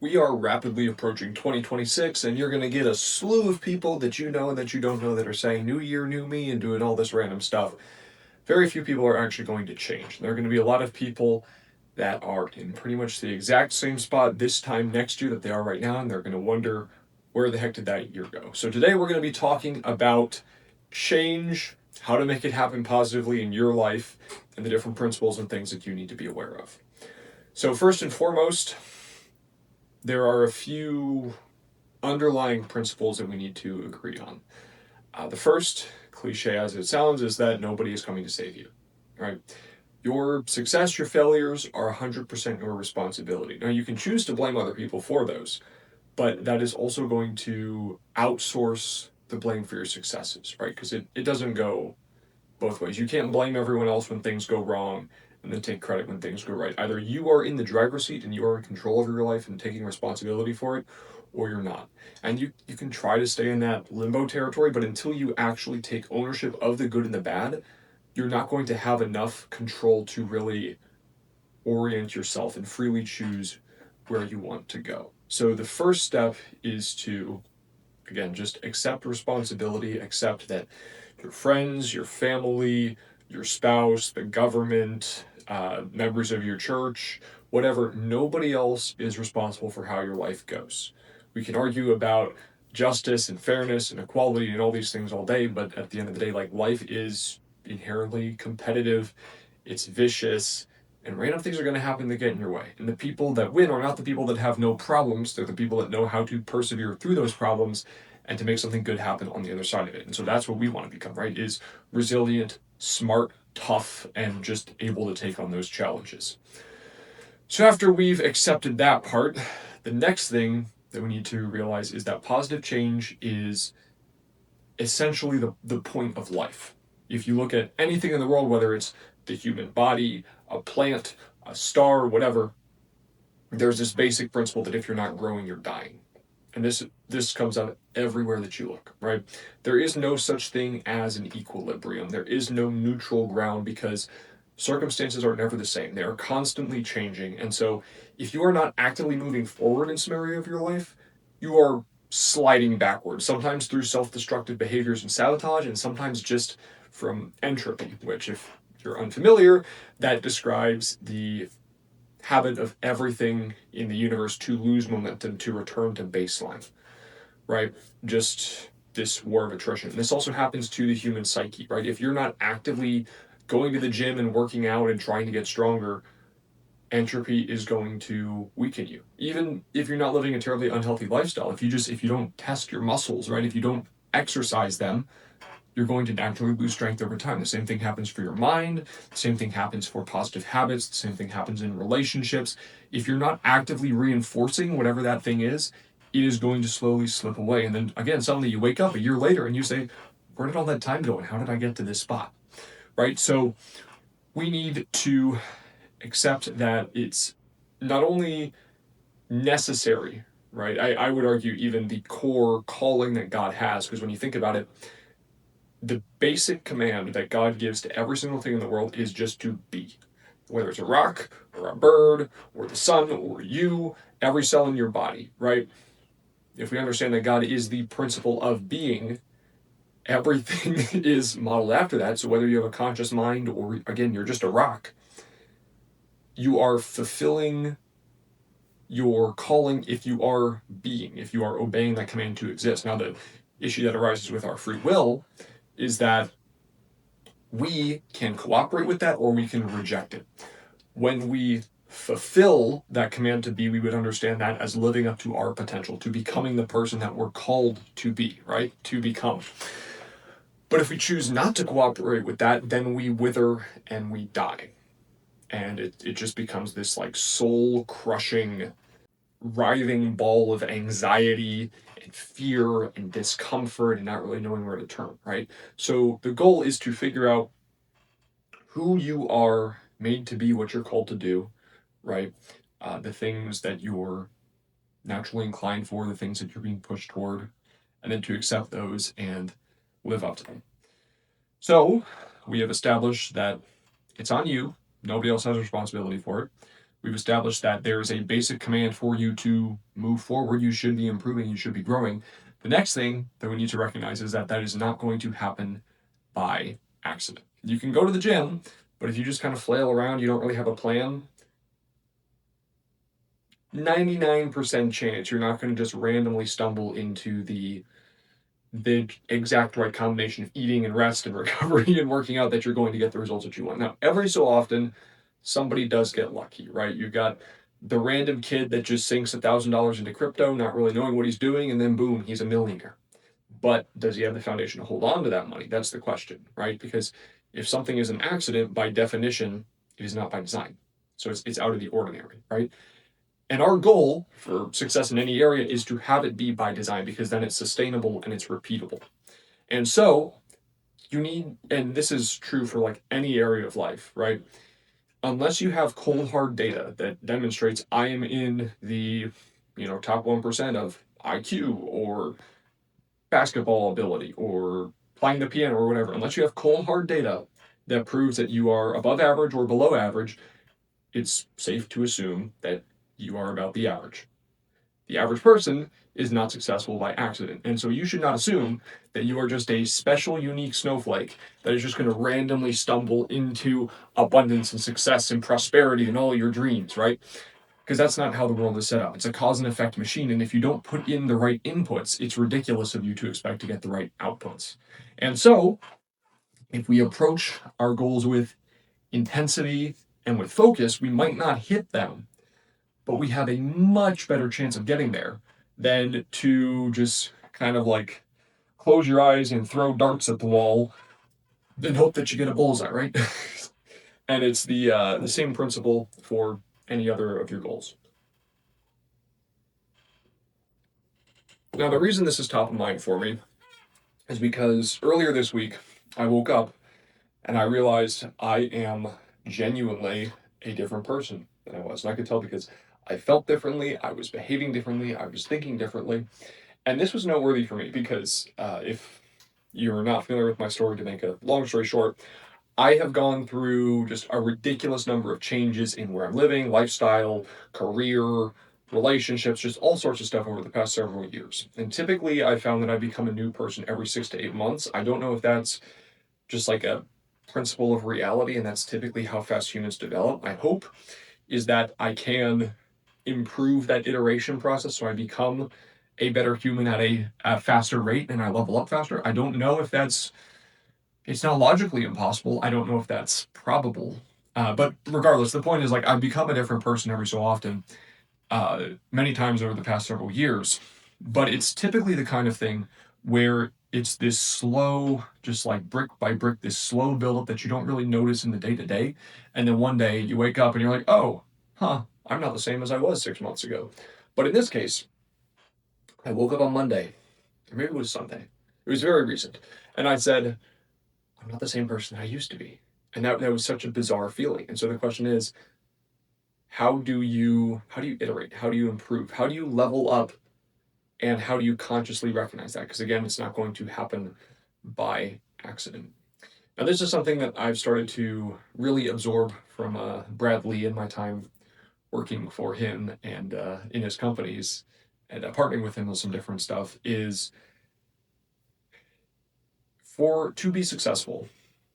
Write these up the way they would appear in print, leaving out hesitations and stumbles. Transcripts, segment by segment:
We are rapidly approaching 2026, and you're going to get a slew of people that you know and that you don't know that are saying new year, new me, and doing all this random stuff. Very few people are actually going to change. There are going to be a lot of people that are in pretty much the exact same spot this time next year that they are right now, and they're going to wonder where the heck did that year go. So today we're going to be talking about change, how to make it happen positively in your life, and the different principles and things that you need to be aware of. So first and foremost, there are a few underlying principles that we need to agree on. The first, cliche as it sounds, is that nobody is coming to save you, right? Your success, your failures are 100% your responsibility. Now, you can choose to blame other people for those, but that is also going to outsource the blame for your successes, right? Because it doesn't go both ways. You can't blame everyone else when things go wrong and then take credit when things go right. Either you are in the driver's seat and you are in control of your life and taking responsibility for it, or you're not. And you can try to stay in that limbo territory, but until you actually take ownership of the good and the bad, you're not going to have enough control to really orient yourself and freely choose where you want to go. So the first step is to, again, just accept responsibility, accept that your friends, your family, your spouse, the government, members of your church, whatever, nobody else is responsible for how your life goes. We can argue about justice and fairness and equality and all these things all day, but at the end of the day, like, life is inherently competitive, it's vicious, and random things are going to happen that get in your way. And the people that win are not the people that have no problems, they're the people that know how to persevere through those problems and to make something good happen on the other side of it. And so that's what we want to become, right? Is resilient, smart, tough, and just able to take on those challenges. So after we've accepted that part, the next thing that we need to realize is that positive change is essentially the point of life. If you look at anything in the world, whether it's the human body, a plant, a star, whatever, there's this basic principle that if you're not growing, you're dying. And this comes out everywhere that you look, right? There is no such thing as an equilibrium. There is no neutral ground because circumstances are never the same. They are constantly changing. And so if you are not actively moving forward in some area of your life, you are sliding backwards, sometimes through self-destructive behaviors and sabotage, and sometimes just from entropy, which, if you're unfamiliar, that describes the habit of everything in the universe to lose momentum, to return to baseline, right? Just this war of attrition. This also happens to the human psyche, right? If you're not actively going to the gym and working out and trying to get stronger, entropy is going to weaken you. Even if you're not living a terribly unhealthy lifestyle, if you don't test your muscles, right? If you don't exercise them, you're going to naturally lose strength over time. The same thing happens for your mind. The same thing happens for positive habits. The same thing happens in relationships. If you're not actively reinforcing whatever that thing is, it is going to slowly slip away. And then again, suddenly you wake up a year later and you say, where did all that time go and how did I get to this spot? Right? So we need to accept that it's not only necessary, right? I would argue even the core calling that God has, because when you think about it, the basic command that God gives to every single thing in the world is just to be. Whether it's a rock or a bird or the sun or you, every cell in your body, right? If we understand that God is the principle of being, everything is modeled after that. So whether you have a conscious mind or, again, you're just a rock, you are fulfilling your calling if you are being, if you are obeying that command to exist. Now, the issue that arises with our free will is that we can cooperate with that or we can reject it. When we fulfill that command to be, we would understand that as living up to our potential, to becoming the person that we're called to be, right? To become. But if we choose not to cooperate with that, then we wither and we die. And it just becomes this like soul crushing, writhing ball of anxiety and fear and discomfort and not really knowing where to turn, right? So the goal is to figure out who you are made to be, what you're called to do, right? The things that you're naturally inclined for, the things that you're being pushed toward, and then to accept those and live up to them. So we have established that it's on you. Nobody else has a responsibility for it. We've established that there's a basic command for you to move forward. You should be improving, you should be growing. The next thing that we need to recognize is that that is not going to happen by accident. You can go to the gym, but if you just kind of flail around, you don't really have a plan, 99% chance you're not going to just randomly stumble into the exact right combination of eating and rest and recovery and working out that you're going to get the results that you want. Now, every so often, somebody does get lucky, right? You got the random kid that just sinks $1,000 into crypto, not really knowing what he's doing, and then boom, he's a millionaire. But does he have the foundation to hold on to that money? That's the question, right? Because if something is an accident, by definition, it is not by design. So it's out of the ordinary, right? And our goal for success in any area is to have it be by design because then it's sustainable and it's repeatable. And so you need, and this is true for like any area of life, right? Unless you have cold hard data that demonstrates I am in the, top 1% of IQ or basketball ability or playing the piano or whatever, unless you have cold hard data that proves that you are above average or below average, it's safe to assume that you are about the average. The average person is not successful by accident. And so you should not assume that you are just a special, unique snowflake that is just going to randomly stumble into abundance and success and prosperity and all your dreams, right? Because that's not how the world is set up. It's a cause and effect machine. And if you don't put in the right inputs, it's ridiculous of you to expect to get the right outputs. And so if we approach our goals with intensity and with focus, we might not hit them, but we have a much better chance of getting there than to just kind of like close your eyes and throw darts at the wall and hope that you get a bullseye, right? And it's the same principle for any other of your goals. Now, the reason this is top of mind for me is because earlier this week I woke up and I realized I am genuinely a different person than I was. And I could tell because I felt differently, I was behaving differently, I was thinking differently. And this was noteworthy for me because if you're not familiar with my story, to make a long story short, I have gone through just a ridiculous number of changes in where I'm living, lifestyle, career, relationships, just all sorts of stuff over the past several years. And typically, I found that I become a new person every 6 to 8 months. I don't know if that's just like a principle of reality, and that's typically how fast humans develop. My hope is that I can improve that iteration process so I become a better human at a faster rate and I level up faster. I don't know if it's not logically impossible. I don't know if that's probable. But regardless, the point is like I've become a different person every so often, many times over the past several years. But it's typically the kind of thing where it's this slow, just like brick by brick, this slow buildup that you don't really notice in the day to day. And then one day you wake up and you're like, oh, I'm not the same as I was 6 months ago. But in this case, I woke up on Monday, or maybe it was Sunday. It was very recent. And I said, I'm not the same person I used to be. And that was such a bizarre feeling. And so the question is, how do you iterate? How do you improve? How do you level up? And how do you consciously recognize that? Because again, it's not going to happen by accident. Now, this is something that I've started to really absorb from Brad Lee in my time working for him and in his companies and partnering with him on some different stuff is to be successful,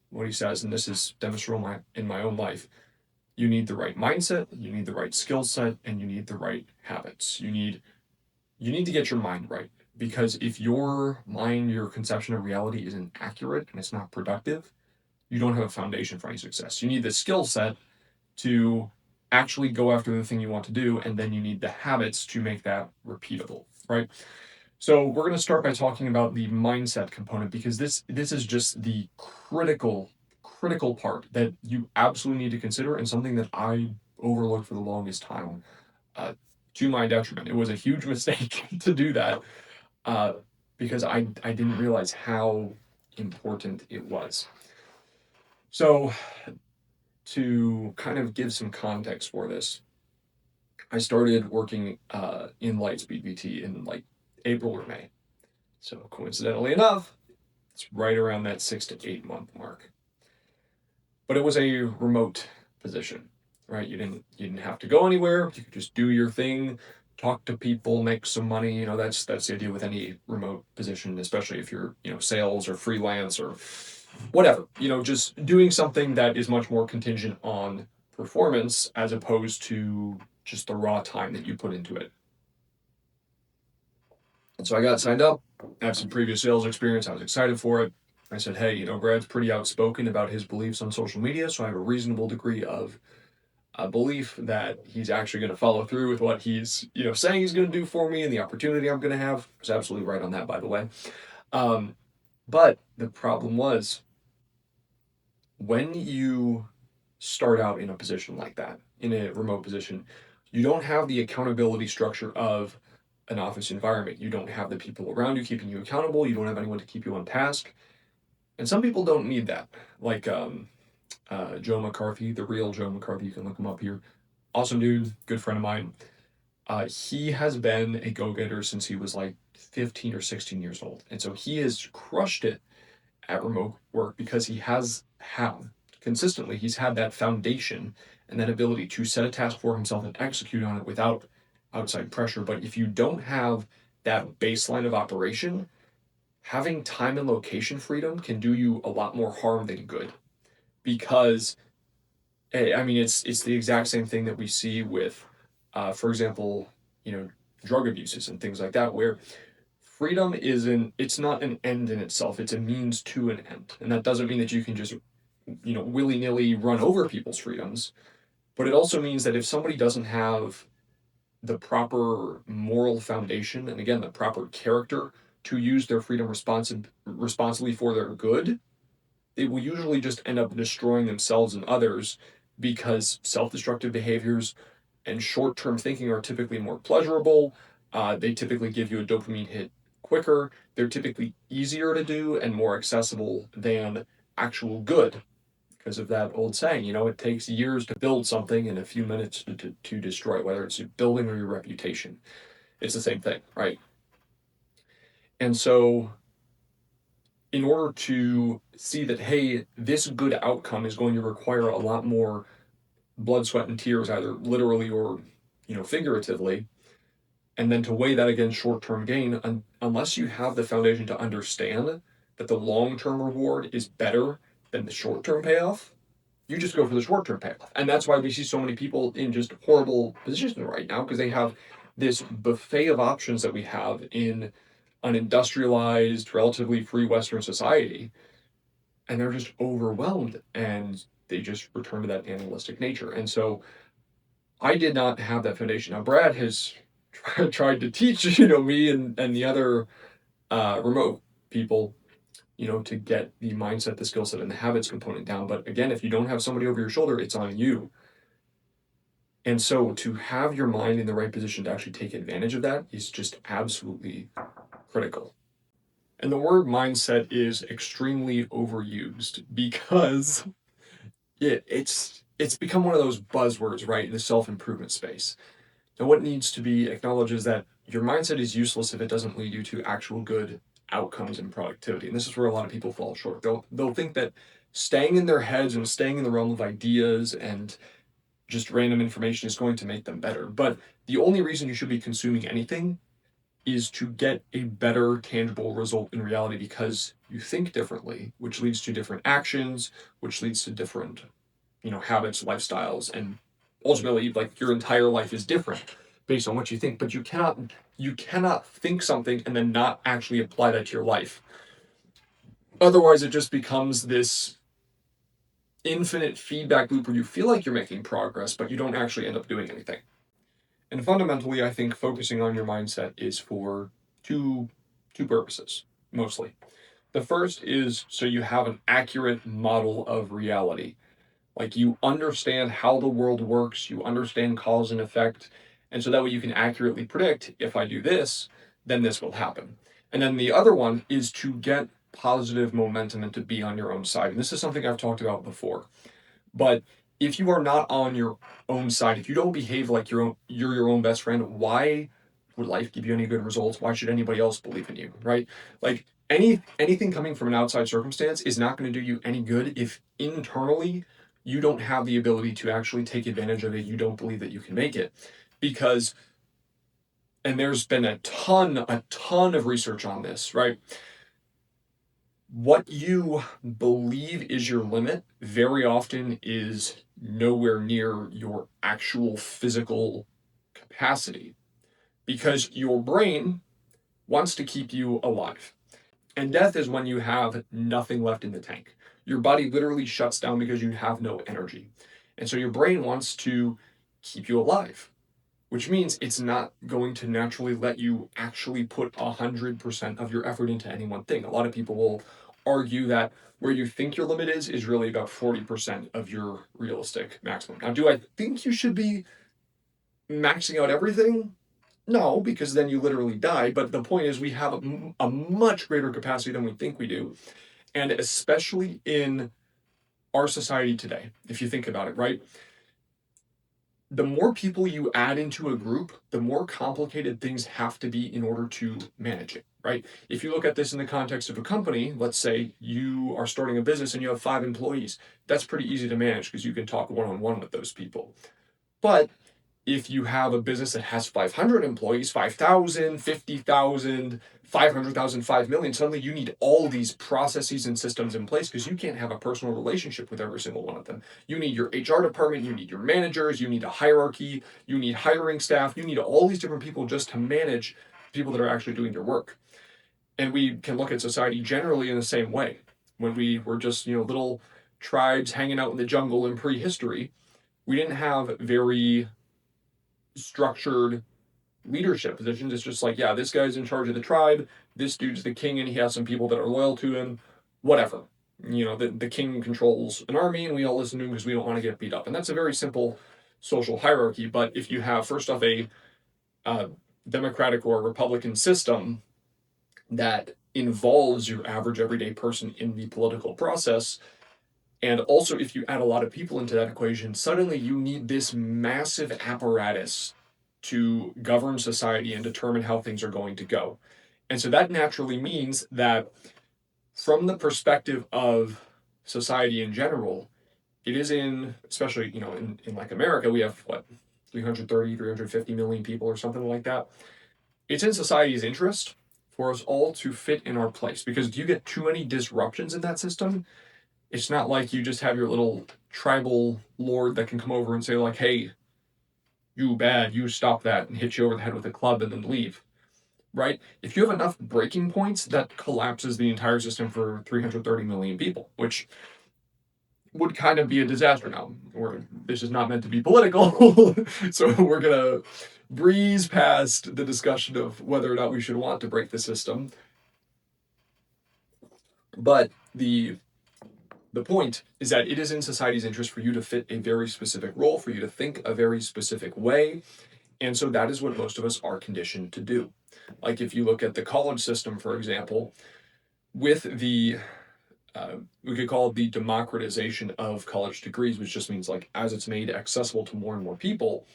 what he says, and this is demonstrable in my own life, you need the right mindset, you need the right skill set, and you need the right habits. You need to get your mind right. Because if your mind, your conception of reality isn't accurate and it's not productive, you don't have a foundation for any success. You need the skill set to actually go after the thing you want to do, and then you need the habits to make that repeatable, right? So we're going to start by talking about the mindset component because this is just the critical part that you absolutely need to consider and something that I overlooked for the longest time, to my detriment. It was a huge mistake to do that uh, because I didn't realize how important it was. So to kind of give some context for this, I started working in Lightspeed VT in like April or May. So coincidentally enough, it's right around that 6 to 8 month mark. But it was a remote position. right? You didn't have to go anywhere. You could just do your thing, talk to people, make some money. That's the idea with any remote position, especially if you're, sales or freelance or whatever. Just doing something that is much more contingent on performance as opposed to just the raw time that you put into it. And so I got signed up. I have some previous sales experience. I was excited for it. I said, hey, Brad's pretty outspoken about his beliefs on social media, so I have a reasonable degree of belief that he's actually going to follow through with what he's, saying he's going to do for me, and the opportunity I'm going to have. I was absolutely right on that, by the way. But the problem was when you start out in a position like that, in a remote position, you don't have the accountability structure of an office environment. You don't have the people around you keeping you accountable. You don't have anyone to keep you on task. And some people don't need that. Like Joe McCarthy, the real Joe McCarthy, you can look him up here. Awesome dude, good friend of mine. He has been a go-getter since he was like 15 or 16 years old. And so he has crushed it at remote work because he has had consistently, he's had that foundation and that ability to set a task for himself and execute on it without outside pressure. But if you don't have that baseline of operation, having time and location freedom can do you a lot more harm than good. Because I mean, it's the exact same thing that we see with, for example, drug abuses and things like that, where freedom it's not an end in itself, it's a means to an end. And that doesn't mean that you can just, willy-nilly run over people's freedoms, but it also means that if somebody doesn't have the proper moral foundation and again the proper character to use their freedom responsibly for their good, they will usually just end up destroying themselves and others because self-destructive behaviors and short-term thinking are typically more pleasurable. They typically give you a dopamine hit quicker. They're typically easier to do and more accessible than actual good because of that old saying, it takes years to build something and a few minutes to destroy it, whether it's your building or your reputation. It's the same thing, right? And so in order to see that, hey, this good outcome is going to require a lot more blood, sweat, and tears, either literally or, figuratively, and then to weigh that against short-term gain, unless you have the foundation to understand that the long-term reward is better than the short-term payoff, you just go for the short-term payoff. And that's why we see so many people in just horrible positions right now, because they have this buffet of options that we have in an industrialized, relatively free Western society, and they're just overwhelmed and they just return to that animalistic nature. And so I did not have that foundation. Now Brad has tried to teach, me and the other remote people, to get the mindset, the skill set, and the habits component down. But again, if you don't have somebody over your shoulder, it's on you. And so to have your mind in the right position to actually take advantage of that is just absolutely critical. And the word mindset is extremely overused because it's become one of those buzzwords, right, in the self-improvement space. And what needs to be acknowledged is that your mindset is useless if it doesn't lead you to actual good outcomes and productivity. And this is where a lot of people fall short. They'll think that staying in their heads and staying in the realm of ideas and just random information is going to make them better. But the only reason you should be consuming anything is to get a better tangible result in reality because you think differently, which leads to different actions, which leads to different, habits, lifestyles, and ultimately like your entire life is different based on what you think. But you cannot think something and then not actually apply that to your life. Otherwise it just becomes this infinite feedback loop where you feel like you're making progress, but you don't actually end up doing anything. And fundamentally, I think focusing on your mindset is for two purposes, mostly. The first is so you have an accurate model of reality. Like you understand how the world works, you understand cause and effect, and so that way you can accurately predict if I do this, then this will happen. And then the other one is to get positive momentum and to be on your own side. And this is something I've talked about before. But if you are not on your own side, if you don't behave like you're your own best friend, why would life give you any good results? Why should anybody else believe in you, right? Like anything coming from an outside circumstance is not going to do you any good if internally you don't have the ability to actually take advantage of it. You don't believe that you can make it because, and there's been a ton of research on this, right? What you believe is your limit very often is nowhere near your actual physical capacity because your brain wants to keep you alive. And death is when you have nothing left in the tank. Your body literally shuts down because you have no energy. And so your brain wants to keep you alive, which means it's not going to naturally let you actually put 100% of your effort into any one thing. A lot of people will argue that where you think your limit is really about 40% of your realistic maximum. Now, do I think you should be maxing out everything? No, because then you literally die. But the point is, we have a much greater capacity than we think we do. And especially in our society today, if you think about it, right? The more people you add into a group, the more complicated things have to be in order to manage it, right? If you look at this in the context of a company, let's say you are starting a business and you have 5 employees, that's pretty easy to manage because you can talk one on one with those people. But if you have a business that has 500 employees, 5,000, 50,000, 500,000, 5 million, suddenly you need all these processes and systems in place because you can't have a personal relationship with every single one of them. You need your HR department, you need your managers, you need a hierarchy, you need hiring staff, you need all these different people just to manage people that are actually doing your work. And we can look at society generally in the same way. When we were just, little tribes hanging out in the jungle in prehistory, we didn't have very structured leadership positions. It's just like, yeah, this guy's in charge of the tribe. This dude's the king, and he has some people that are loyal to him. Whatever. The king controls an army, and we all listen to him because we don't want to get beat up. And that's a very simple social hierarchy. But if you have, first off, a democratic or republican system that involves your average everyday person in the political process, and also if you add a lot of people into that equation, suddenly you need this massive apparatus to govern society and determine how things are going to go. And so that naturally means that from the perspective of society in general, it is especially, in like America, we have what, 330, 350 million people or something like that. It's in society's interest for us all to fit in our place because if you get too many disruptions in that system, it's not like you just have your little tribal lord that can come over and say like, hey, you bad, you stop that, and hit you over the head with a club and then leave, right? If you have enough breaking points, that collapses the entire system for 330 million people, which would kind of be a disaster. Now, this is not meant to be political, so we're gonna breeze past the discussion of whether or not we should want to break the system. But the point is that it is in society's interest for you to fit a very specific role, for you to think a very specific way. And so that is what most of us are conditioned to do. Like if you look at the college system, for example, with we could call it the democratization of college degrees, which just means like as it's made accessible to more and more people,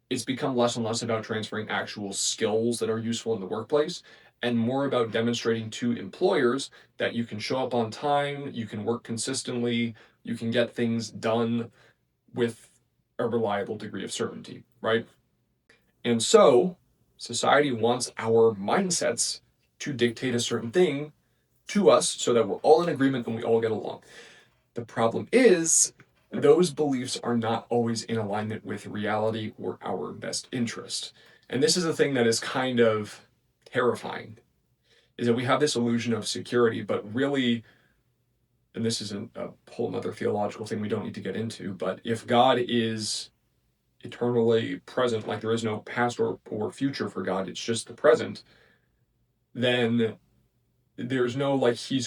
it's become less and less about transferring actual skills that are useful in the workplace and more about demonstrating to employers that you can show up on time, you can work consistently, you can get things done with a reliable degree of certainty, right? And so society wants our mindsets to dictate a certain thing to us so that we're all in agreement and we all get along. The problem is, those beliefs are not always in alignment with reality or our best interest. And this is a thing that is kind of terrifying, is that we have this illusion of security, but really, and this is a whole other theological thing we don't need to get into, but if God is eternally present, like there is no past or future for God, it's just the present, then there's no like he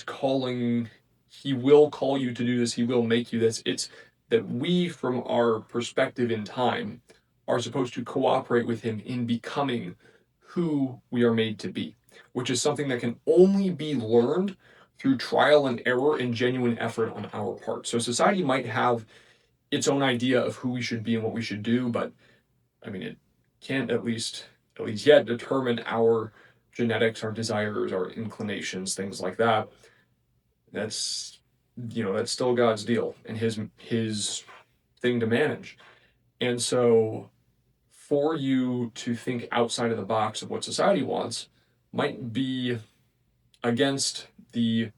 will call you to do this, he will make you this. It's that we, from our perspective in time, are supposed to cooperate with him in becoming who we are made to be, which is something that can only be learned through trial and error and genuine effort on our part. So society might have its own idea of who we should be and what we should do, but I mean, it can't at least yet determine our genetics, our desires, our inclinations, things like that. That's that's still God's deal and his thing to manage. And so for you to think outside of the box of what society wants might be against the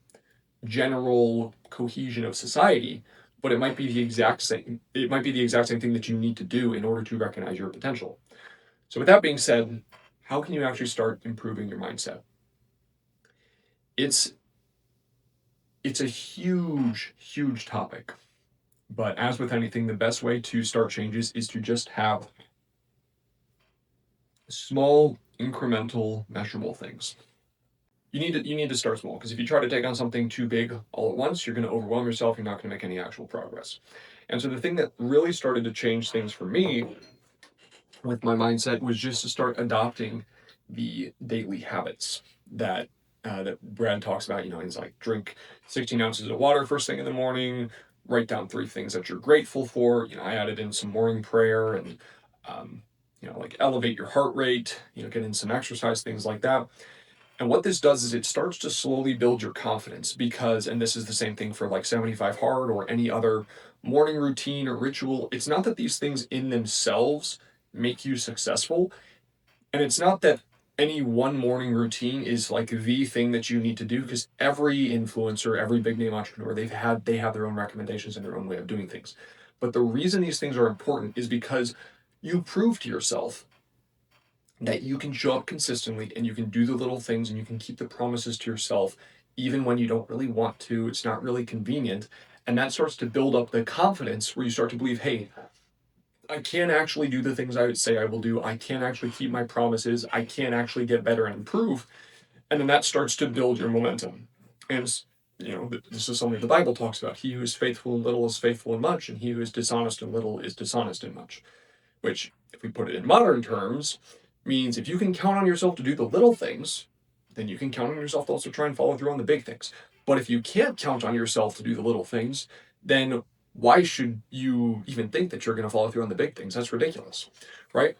general cohesion of society, but it might be the exact same. It might be the exact same thing that you need to do in order to recognize your potential. So with that being said, how can you actually start improving your mindset? It's it's a huge topic. But as with anything, the best way to start changes is to just have small, incremental, measurable things. You need to start small, because if you try to take on something too big all at once, you're going to overwhelm yourself. You're not going to make any actual progress. And so the thing that really started to change things for me with my mindset was just to start adopting the daily habits that Brad talks about. He's like, drink 16 ounces of water first thing in the morning, write down 3 things that you're grateful for. I added in some morning prayer and like elevate your heart rate. Get in some exercise, things like that. And what this does is it starts to slowly build your confidence, because, and this is the same thing for like 75 Hard or any other morning routine or ritual. It's not that these things in themselves make you successful. And it's not that any one morning routine is like the thing that you need to do, because every influencer, every big name entrepreneur, they have their own recommendations and their own way of doing things. But the reason these things are important is because you prove to yourself that you can show up consistently and you can do the little things and you can keep the promises to yourself even when you don't really want to. It's not really convenient. And that starts to build up the confidence where you start to believe, hey, I can actually do the things I would say I will do. I can actually keep my promises. I can actually get better and improve. And then that starts to build your momentum. And this is something the Bible talks about. He who is faithful in little is faithful in much, and he who is dishonest in little is dishonest in much. Which, if we put it in modern terms, means if you can count on yourself to do the little things, then you can count on yourself to also try and follow through on the big things. But if you can't count on yourself to do the little things, then why should you even think that you're going to follow through on the big things? That's ridiculous, right?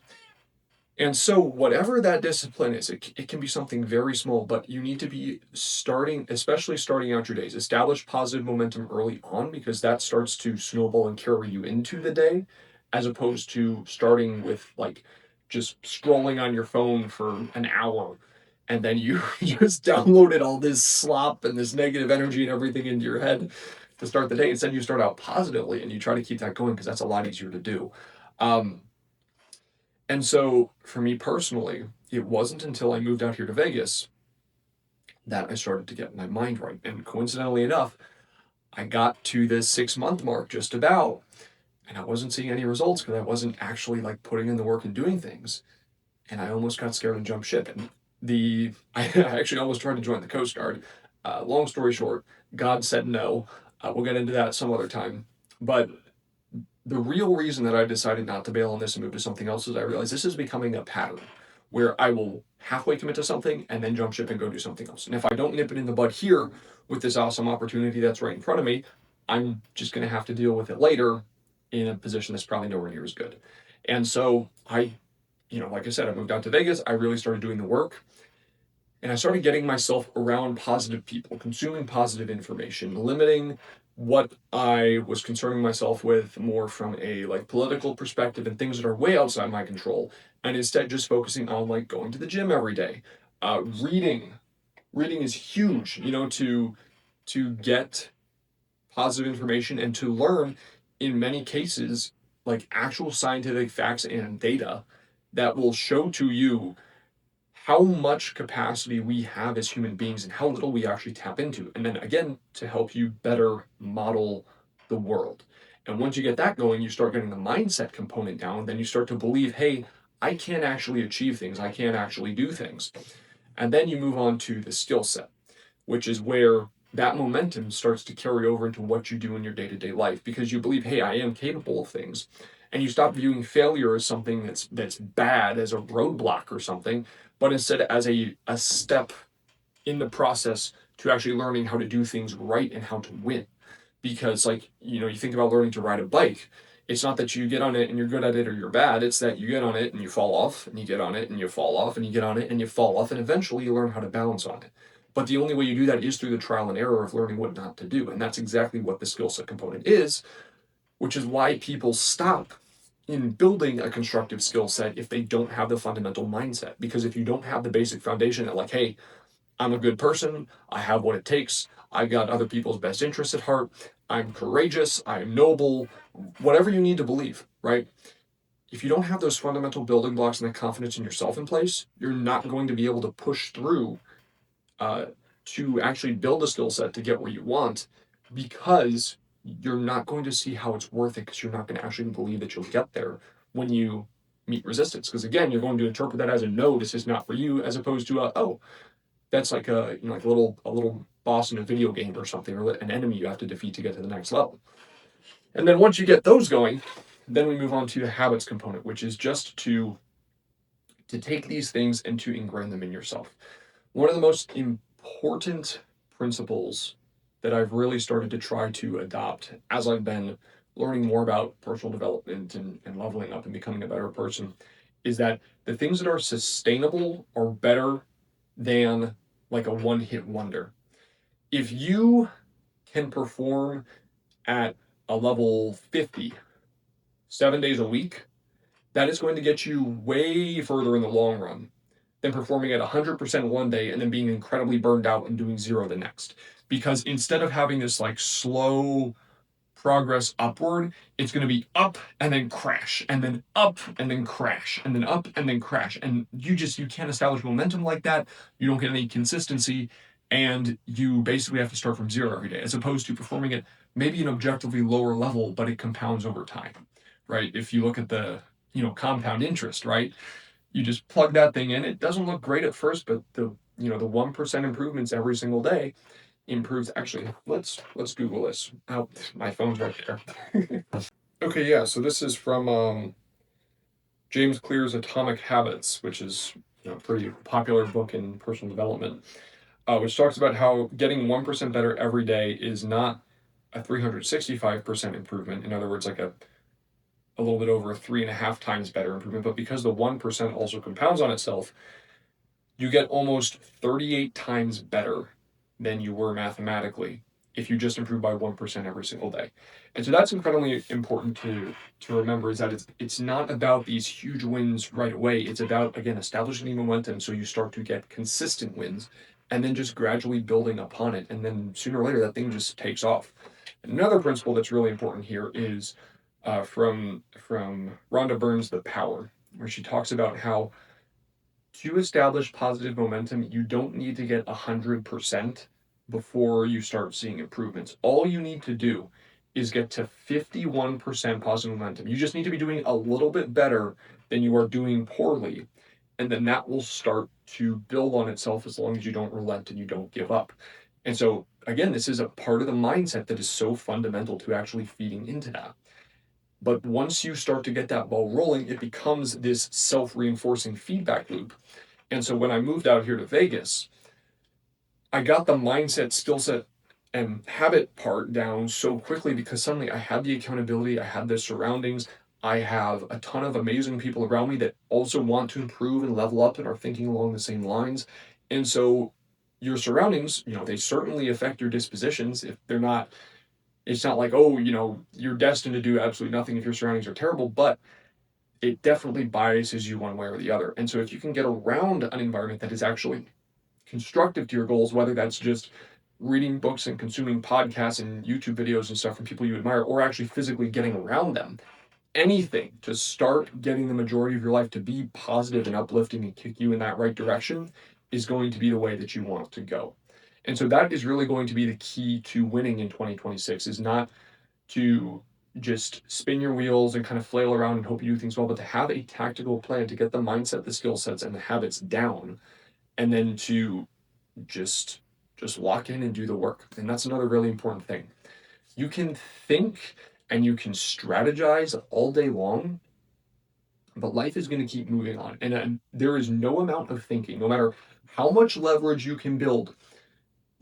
And so, whatever that discipline is, it can be something very small, but you need to be especially starting out your days. Establish positive momentum early on, because that starts to snowball and carry you into the day, as opposed to starting with like just scrolling on your phone for an hour and then you just downloaded all this slop and this negative energy and everything into your head to start the day. Instead, you start out positively and you try to keep that going, because that's a lot easier to do. Um, and so for me personally, it wasn't until I moved out here to Vegas that I started to get my mind right. And coincidentally enough, I got to the 6 month mark just about, and I wasn't seeing any results because I wasn't actually like putting in the work and doing things. And I almost got scared and jumped ship. And I actually almost tried to join the Coast Guard. Long story short, God said no. We'll get into that some other time. But the real reason that I decided not to bail on this and move to something else is I realized this is becoming a pattern where I will halfway commit to something and then jump ship and go do something else. And if I don't nip it in the bud here with this awesome opportunity that's right in front of me, I'm just going to have to deal with it later in a position that's probably nowhere near as good. And so like I said, I moved out to Vegas. I really started doing the work. And I started getting myself around positive people, consuming positive information, limiting what I was concerning myself with more from a like political perspective and things that are way outside my control, and instead just focusing on like going to the gym every day. Reading is huge, to get positive information and to learn, in many cases, like actual scientific facts and data that will show to you how much capacity we have as human beings and how little we actually tap into. And then again, to help you better model the world. And once you get that going, you start getting the mindset component down. Then you start to believe, hey, I can actually achieve things. I can actually do things. And then you move on to the skill set, which is where that momentum starts to carry over into what you do in your day-to-day life, because you believe, hey, I am capable of things. And you stop viewing failure as something that's bad, as a roadblock or something, but instead as a step in the process to actually learning how to do things right and how to win. Because you think about learning to ride a bike. It's not that you get on it and you're good at it or you're bad. It's that you get on it and you fall off, and you get on it and you fall off, and you get on it and you fall off, and eventually you learn how to balance on it. But the only way you do that is through the trial and error of learning what not to do. And that's exactly what the skill set component is, which is why people stop in building a constructive skill set if they don't have the fundamental mindset. Because if you don't have the basic foundation that, like, hey, I'm a good person, I have what it takes, I got other people's best interests at heart, I'm courageous, I'm noble, whatever you need to believe, right? If you don't have those fundamental building blocks and the confidence in yourself in place, you're not going to be able to push through uh, to actually build a skill set to get where you want, because you're not going to see how it's worth it, because you're not going to actually believe that you'll get there when you meet resistance. Because again, you're going to interpret that as a no, this is not for you, as opposed to a, oh, that's like a, you know, like a little boss in a video game or something, or an enemy you have to defeat to get to the next level. And then once you get those going, then we move on to the habits component, which is just to take these things and to ingrain them in yourself. One of the most important principles that I've really started to try to adopt as I've been learning more about personal development and leveling up and becoming a better person is that the things that are sustainable are better than like a one hit wonder. If you can perform at a level 50 7 days a week, that is going to get you way further in the long run than performing at 100% one day and then being incredibly burned out and doing zero the next. Because instead of having this like slow progress upward, it's going to be up and then crash, and then up and then crash, and then up and then crash. And you can't establish momentum like that. You don't get any consistency, and you basically have to start from zero every day, as opposed to performing at maybe an objectively lower level, but it compounds over time, right? If you look at the, compound interest, right? You just plug that thing in. It doesn't look great at first, but the 1% improvements every single day improves. Actually, let's Google this. Oh, my phone's right there. Okay, yeah. So this is from James Clear's Atomic Habits, which is a pretty popular book in personal development, which talks about how getting 1% better every day is not a 365% improvement. In other words, like a little bit over 3.5 times better improvement, but because the 1% also compounds on itself, you get almost 38 times better than you were mathematically if you just improve by 1% every single day. And so that's incredibly important to remember, is that it's not about these huge wins right away. It's about, again, establishing the momentum so you start to get consistent wins and then just gradually building upon it. And then sooner or later, that thing just takes off. Another principle that's really important here is from Rhonda Byrne's The Power, where she talks about how to establish positive momentum, you don't need to get 100% before you start seeing improvements. All you need to do is get to 51% positive momentum. You just need to be doing a little bit better than you are doing poorly. And then that will start to build on itself as long as you don't relent and you don't give up. And so, again, this is a part of the mindset that is so fundamental to actually feeding into that. But once you start to get that ball rolling, it becomes this self-reinforcing feedback loop. And so when I moved out here to Vegas, I got the mindset, skill set, and habit part down so quickly because suddenly I had the accountability, I had the surroundings, I have a ton of amazing people around me that also want to improve and level up and are thinking along the same lines. And so your surroundings, they certainly affect your dispositions. If they're not, it's not like, oh, you're destined to do absolutely nothing if your surroundings are terrible, but it definitely biases you one way or the other. And so if you can get around an environment that is actually constructive to your goals, whether that's just reading books and consuming podcasts and YouTube videos and stuff from people you admire, or actually physically getting around them, anything to start getting the majority of your life to be positive and uplifting and kick you in that right direction is going to be the way that you want to go. And so that is really going to be the key to winning in 2026, is not to just spin your wheels and kind of flail around and hope you do things well, but to have a tactical plan to get the mindset, the skill sets, and the habits down, and then to just lock in and do the work. And that's another really important thing. You can think and you can strategize all day long, but life is going to keep moving on. And there is no amount of thinking, no matter how much leverage you can build,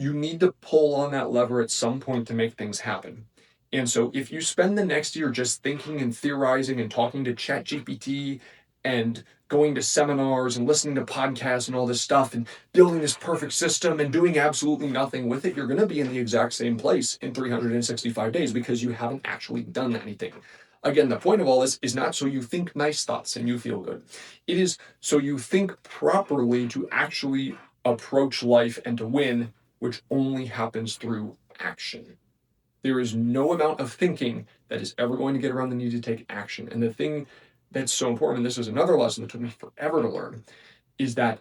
you need to pull on that lever at some point to make things happen. And so if you spend the next year just thinking and theorizing and talking to ChatGPT and going to seminars and listening to podcasts and all this stuff and building this perfect system and doing absolutely nothing with it, you're going to be in the exact same place in 365 days because you haven't actually done anything. Again, the point of all this is not so you think nice thoughts and you feel good. It is so you think properly to actually approach life and to win, which only happens through action. There is no amount of thinking that is ever going to get around the need to take action. And the thing that's so important, and this is another lesson that took me forever to learn, is that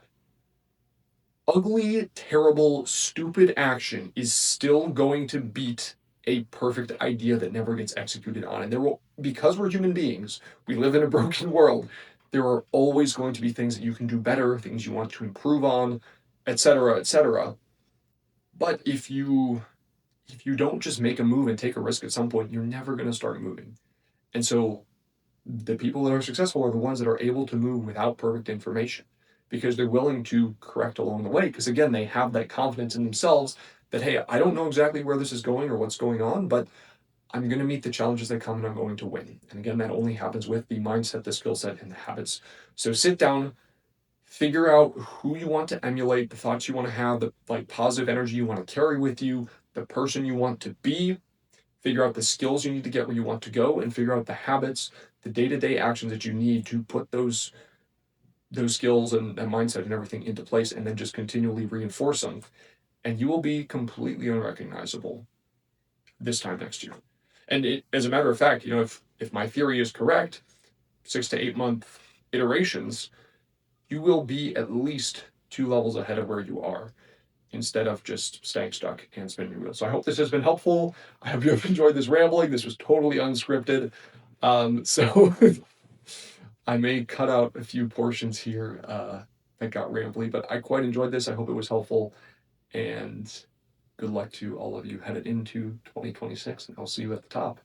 ugly, terrible, stupid action is still going to beat a perfect idea that never gets executed on. And there will, because we're human beings, we live in a broken world, there are always going to be things that you can do better, things you want to improve on, etc., etc. But if you don't just make a move and take a risk at some point, you're never going to start moving. And so the people that are successful are the ones that are able to move without perfect information because they're willing to correct along the way. Because again, they have that confidence in themselves that, hey, I don't know exactly where this is going or what's going on, but I'm going to meet the challenges that come and I'm going to win. And again, that only happens with the mindset, the skill set, and the habits. So sit down, figure out who you want to emulate, the thoughts you want to have, the like positive energy you want to carry with you, the person you want to be, figure out the skills you need to get where you want to go, and figure out the habits, the day-to-day actions that you need to put those skills and mindset and everything into place, and then just continually reinforce them. And you will be completely unrecognizable this time next year. And as a matter of fact, if my theory is correct, 6 to 8 month iterations, you will be at least 2 levels ahead of where you are instead of just staying stuck and spinning your wheels. So I hope this has been helpful. I hope you have enjoyed this rambling. This was totally unscripted. So I may cut out a few portions here that got rambly, but I quite enjoyed this. I hope it was helpful. And good luck to all of you headed into 2026, and I'll see you at the top.